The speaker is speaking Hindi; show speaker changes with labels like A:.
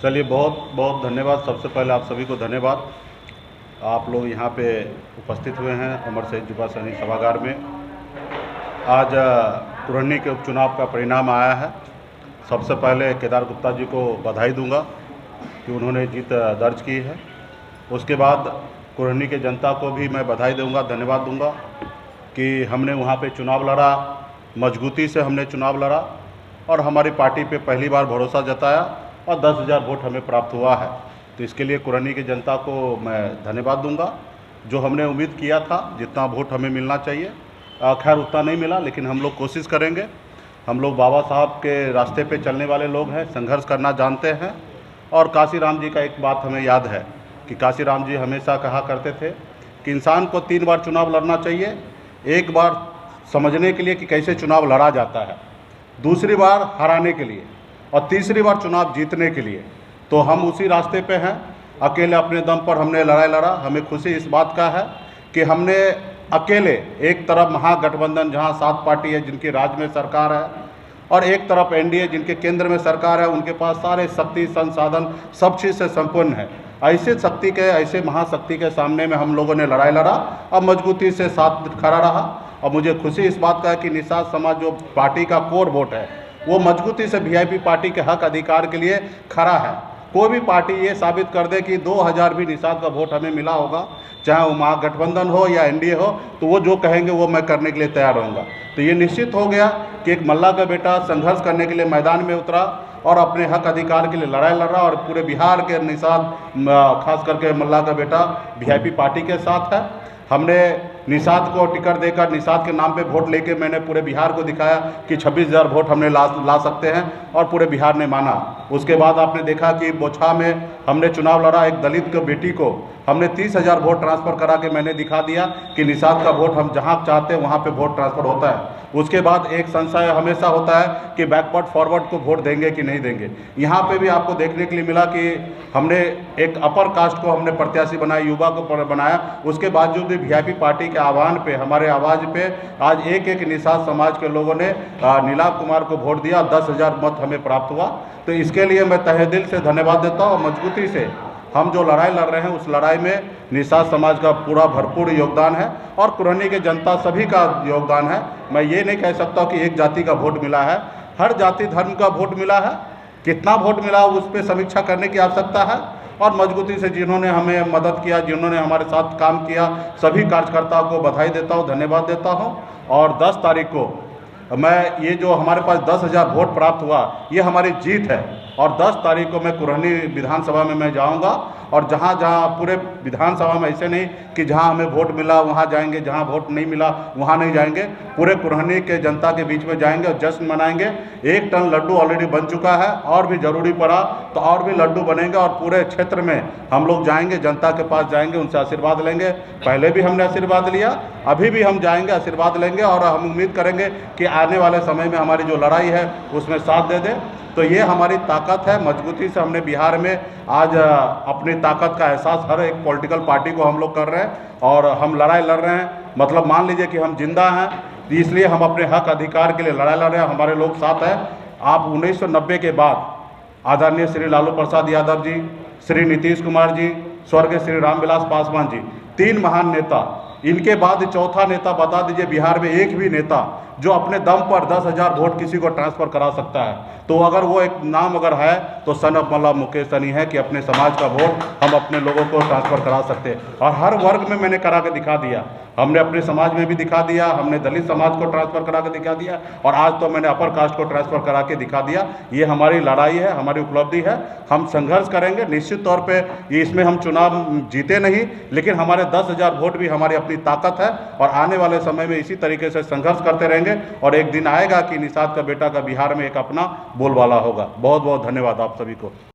A: चलिए, बहुत बहुत धन्यवाद। सबसे पहले आप सभी को धन्यवाद। आप लोग यहाँ पे उपस्थित हुए हैं अमर शहीद युवा सैनिक सभागार में। आज कुरहनी के उपचुनाव का परिणाम आया है। सबसे पहले केदार गुप्ता जी को बधाई दूंगा कि उन्होंने जीत दर्ज की है। उसके बाद कुरहनी के जनता को भी मैं बधाई दूंगा, धन्यवाद दूंगा कि हमने वहाँ पे चुनाव लड़ा, मजबूती से हमने चुनाव लड़ा और हमारी पार्टी पे पहली बार भरोसा जताया और 10,000 वोट हमें प्राप्त हुआ है। तो इसके लिए कुरहनी की जनता को मैं धन्यवाद दूंगा। जो हमने उम्मीद किया था जितना वोट हमें मिलना चाहिए, खैर उतना नहीं मिला, लेकिन हम लोग कोशिश करेंगे। हम लोग बाबा साहब के रास्ते पे चलने वाले लोग हैं, संघर्ष करना जानते हैं। और काशीराम जी का एक बात हमें याद है कि काशीराम जी हमेशा कहा करते थे कि इंसान को 3 बार चुनाव लड़ना चाहिए। एक बार समझने के लिए कि कैसे चुनाव लड़ा जाता है, दूसरी बार हराने के लिए और तीसरी बार चुनाव जीतने के लिए। तो हम उसी रास्ते पे हैं। अकेले अपने दम पर हमने लड़ाई लड़ा। हमें खुशी इस बात का है कि हमने अकेले, एक तरफ महागठबंधन जहां 7 पार्टी है जिनकी राज्य में सरकार है और एक तरफ एनडीए जिनके केंद्र में सरकार है, उनके पास सारे शक्ति संसाधन सब चीज़ से संपन्न है। ऐसे शक्ति के, ऐसे महाशक्ति के सामने में हम लोगों ने लड़ाई लड़ा और मजबूती से साथ खड़ा रहा। और मुझे खुशी इस बात का है कि निषाद समाज जो पार्टी का कोर वोट है वो मजबूती से वीआईपी पार्टी के हक अधिकार के लिए खड़ा है। कोई भी पार्टी ये साबित कर दे कि 2000 भी निषाद का वोट हमें मिला होगा, चाहे वो महागठबंधन हो या एनडीए हो, तो वो जो कहेंगे वो मैं करने के लिए तैयार रहूँगा। तो ये निश्चित हो गया कि एक मल्ला का बेटा संघर्ष करने के लिए मैदान में उतरा और अपने हक अधिकार के लिए लड़ाई लड़ रहा। और पूरे बिहार के निषाद, खास करके मल्ला का बेटा वीआईपी पार्टी के साथ है। हमने निषाद को टिकट देकर, निषाद के नाम पे वोट लेके मैंने पूरे बिहार को दिखाया कि 26,000 वोट हमने ला सकते हैं और पूरे बिहार ने माना। उसके बाद आपने देखा कि बोछा में हमने चुनाव लड़ा। एक दलित के बेटी को हमने 30,000 वोट ट्रांसफ़र करा के मैंने दिखा दिया कि निषाद का वोट हम जहां चाहते हैं वहां पे वोट ट्रांसफ़र होता है। उसके बाद एक संशय हमेशा होता है कि बैकवर्ड फॉरवर्ड को वोट देंगे कि नहीं देंगे। यहाँ पे भी आपको देखने के लिए मिला कि हमने एक अपर कास्ट को हमने प्रत्याशी बनाया, युवा को बनाया। उसके बावजूद भी वीआईपी पार्टी के आह्वान पे, हमारे आवाज़ पे आज एक निषाद समाज के लोगों ने नीलाभ कुमार को वोट दिया। 10,000 मत हमें प्राप्त हुआ। तो इसके लिए मैं तहे दिल से धन्यवाद देता हूँ। मजबूती से हम जो लड़ाई लड़ रहे हैं उस लड़ाई में निषाद समाज का पूरा भरपूर योगदान है और कुरहनी के जनता सभी का योगदान है। मैं ये नहीं कह सकता कि एक जाति का वोट मिला है, हर जाति धर्म का वोट मिला है। कितना वोट मिला उस पर समीक्षा करने की आवश्यकता है। और मजबूती से जिन्होंने हमें मदद किया, जिन्होंने हमारे साथ काम किया, सभी कार्यकर्ताओं को बधाई देता हूँ, धन्यवाद देता हूँ। और 10 तारीख को मैं, ये जो हमारे पास 10,000 वोट प्राप्त हुआ, ये हमारी जीत है। और 10 तारीख को मैं कुरहनी विधानसभा में मैं जाऊंगा और जहाँ जहाँ पूरे विधानसभा में, ऐसे नहीं कि जहाँ हमें वोट मिला वहाँ जाएंगे, जहाँ वोट नहीं मिला वहाँ नहीं जाएंगे, पूरे कुरहनी के जनता के बीच में जाएंगे और जश्न मनाएंगे। 1 टन लड्डू ऑलरेडी बन चुका है और भी ज़रूरी पड़ा तो और भी लड्डू बनेंगे और पूरे क्षेत्र में हम लोग जाएंगे, जनता के पास जाएंगे, उनसे आशीर्वाद लेंगे। पहले भी हमने आशीर्वाद लिया, अभी भी हम जाएंगे, आशीर्वाद लेंगे और हम उम्मीद करेंगे कि आने वाले समय में हमारी जो लड़ाई है उसमें साथ दे दे। तो ये हमारी ताकत है। मजबूती से हमने बिहार में आज अपनी ताकत का एहसास हर एक पॉलिटिकल पार्टी को हम लोग कर रहे हैं और हम लड़ाई लड़ रहे हैं। मतलब मान लीजिए कि हम जिंदा हैं, इसलिए हम अपने हक अधिकार के लिए लड़ाई लड़ रहे हैं। हमारे लोग साथ हैं। आप 1990 के बाद आदरणीय श्री लालू प्रसाद यादव जी, श्री नीतीश कुमार जी, स्वर्गीय श्री रामविलास पासवान जी, 3 महान नेता। इनके बाद चौथा नेता बता दीजिए बिहार में एक भी नेता जो अपने दम पर 10,000 वोट किसी को ट्रांसफ़र करा सकता है। तो अगर वो एक नाम अगर है तो सन ऑफ मल्ला मुकेश सहनी है कि अपने समाज का वोट हम अपने लोगों को ट्रांसफ़र करा सकते हैं। और हर वर्ग में मैंने करा के दिखा दिया। हमने अपने समाज में भी दिखा दिया, हमने दलित समाज को ट्रांसफ़र करा के दिखा दिया और आज तो मैंने अपर कास्ट को ट्रांसफ़र करा के दिखा दिया। ये हमारी लड़ाई है, हमारी उपलब्धि है। हम संघर्ष करेंगे निश्चित तौर पे। इसमें हम चुनाव जीते नहीं, लेकिन हमारे 10,000 वोट भी हमारी अपनी ताकत है और आने वाले समय में इसी तरीके से संघर्ष करते रहेंगे और एक दिन आएगा कि निषाद का बेटा का बिहार में एक अपना बोलबाला होगा। बहुत बहुत धन्यवाद आप सभी को।